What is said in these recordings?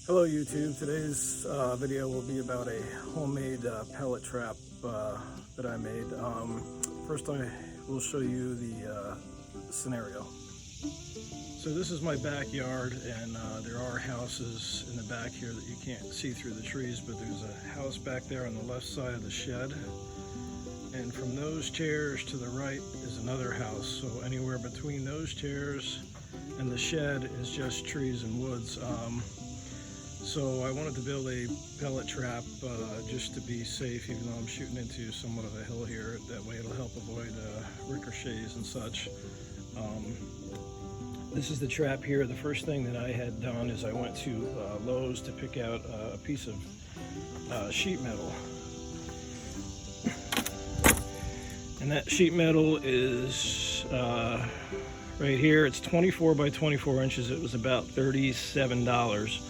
Hello YouTube, today's video will be about a homemade pellet trap that I made. First I will show you the scenario. So this is my backyard, and there are houses in the back here that you can't see through the trees, but there's a house back there on the left side of the shed. And from those chairs to the right is another house. So anywhere between those chairs and the shed is just trees and woods. So I wanted to build a pellet trap just to be safe, even though I'm shooting into somewhat of a hill here. That way it'll help avoid ricochets and such. This is the trap here. The first thing that I had done is I went to Lowe's to pick out a piece of sheet metal. And that sheet metal is right here. It's 24 by 24 inches. It was about $37.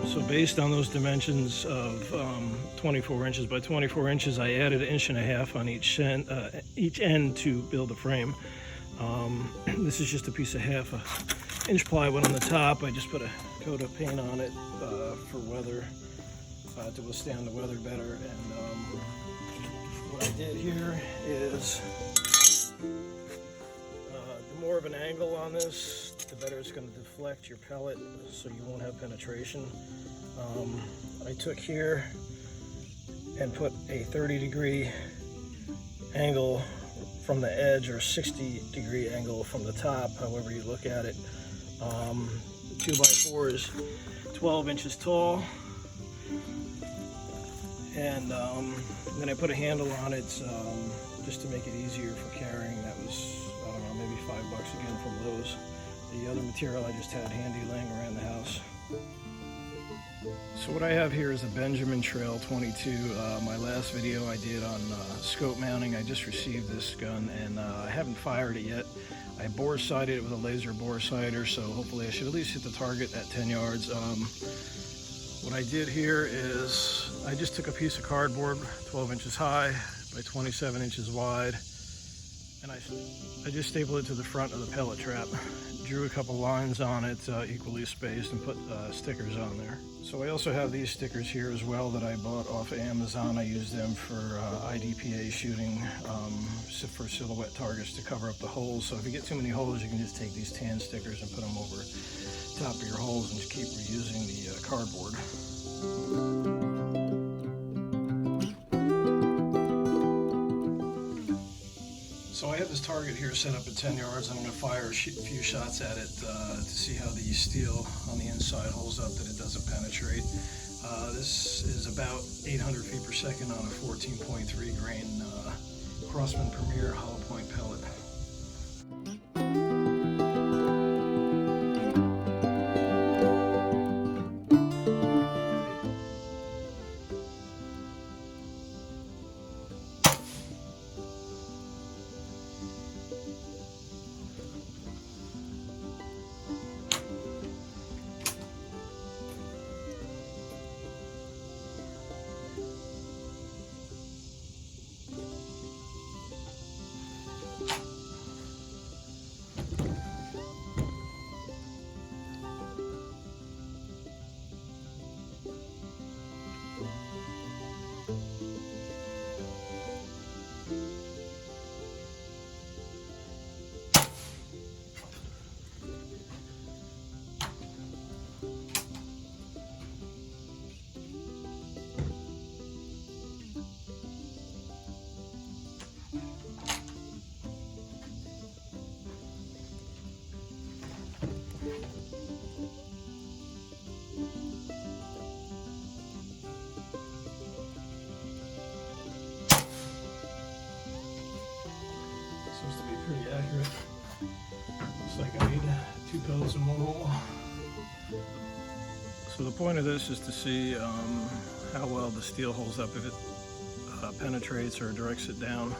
So based on those dimensions of 24 inches by 24 inches, I added 1.5 inches on each end to build the frame. This is just a piece of 1/2 inch plywood on the top. I just put a coat of paint on it for weather, to withstand the weather better. And what I did here is more of an angle on this, the better it's going to deflect your pellet, so you won't have penetration. I took here and put a 30-degree angle from the edge, or 60-degree angle from the top, however you look at it. The 2x4 is 12 inches tall, and then I put a handle on it just to make it easier for carrying. That was, I don't know, maybe $5 again from Lowe's. The other material I just had handy laying around the house. So what I have here is a Benjamin Trail 22. My last video I did on scope mounting. I just received this gun, and I haven't fired it yet. I bore sighted it with a laser bore sighter, so hopefully I should at least hit the target at 10 yards. What I did here is I just took a piece of cardboard 12 inches high by 27 inches wide, and I just stapled it to the front of the pellet trap. Drew a couple lines on it, equally spaced, and put stickers on there. So I also have these stickers here as well that I bought off of Amazon. I use them for IDPA shooting, for silhouette targets to cover up the holes. So if you get too many holes, you can just take these tan stickers and put them over top of your holes and just keep reusing the cardboard. So I have this target here set up at 10 yards. I'm going to fire a few shots at it to see how the steel on the inside holds up, that it doesn't penetrate. This is about 800 feet per second on a 14.3 grain Crossman Premier hollow point pellet. Seems to be pretty accurate. Looks like I need 2 pellets and 1 hole. So the point of this is to see how well the steel holds up, if it penetrates or directs it down.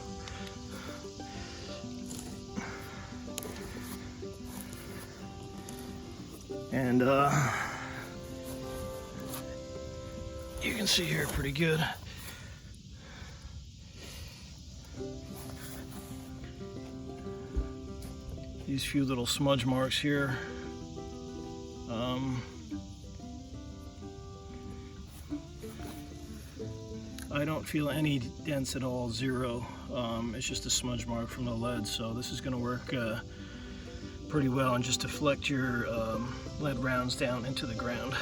And you can see here pretty good. these few little smudge marks here. I don't feel any dents at all, zero. It's just a smudge mark from the lead, so this is going to work pretty well and just deflect your lead rounds down into the ground.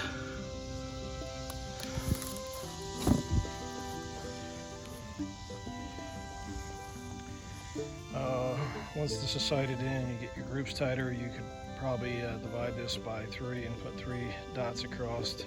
Once this is sighted in, you get your groups tighter, you could probably divide this by 3 and put 3 dots across